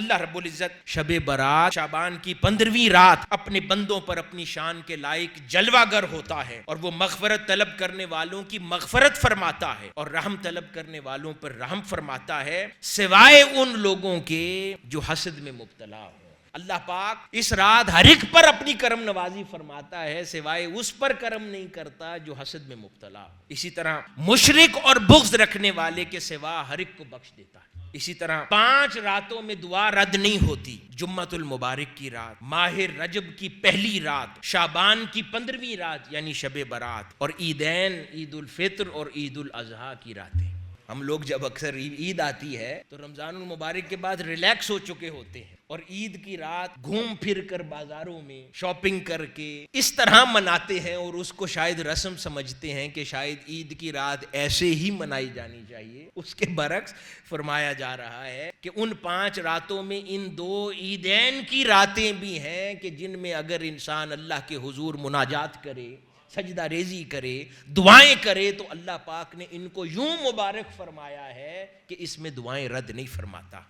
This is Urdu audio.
اللہ رب العزت شب برات شعبان کی 15ویں رات اپنے بندوں پر اپنی شان کے لائق جلوہ گر ہوتا ہے، اور وہ مغفرت طلب کرنے والوں کی مغفرت فرماتا ہے اور رحم طلب کرنے والوں پر رحم فرماتا ہے، سوائے ان لوگوں کے جو حسد میں مبتلا ہو۔ اللہ پاک اس رات ہر ایک پر اپنی کرم نوازی فرماتا ہے، سوائے اس پر کرم نہیں کرتا جو حسد میں مبتلا ہو۔ اسی طرح مشرک اور بغض رکھنے والے کے سوا ہر ایک کو بخش دیتا ہے۔ اسی طرح 5 راتوں میں دعا رد نہیں ہوتی، جمعۃ المبارک کی رات، ماہ رجب کی پہلی رات، شعبان کی 15ویں رات یعنی شب برات، اور عیدین، عید الفطر اور عید الاضحیٰ کی راتیں۔ ہم لوگ جب اکثر عید آتی ہے تو رمضان المبارک کے بعد ریلیکس ہو چکے ہوتے ہیں، اور عید کی رات گھوم پھر کر بازاروں میں شاپنگ کر کے اس طرح مناتے ہیں، اور اس کو شاید رسم سمجھتے ہیں کہ شاید عید کی رات ایسے ہی منائی جانی چاہیے۔ اس کے برعکس فرمایا جا رہا ہے کہ ان 5 راتوں میں ان 2 عیدین کی راتیں بھی ہیں کہ جن میں اگر انسان اللہ کے حضور مناجات کرے، سجدہ ریزی کرے، دعائیں کرے، تو اللہ پاک نے ان کو یوں مبارک فرمایا ہے کہ اس میں دعائیں رد نہیں فرماتا۔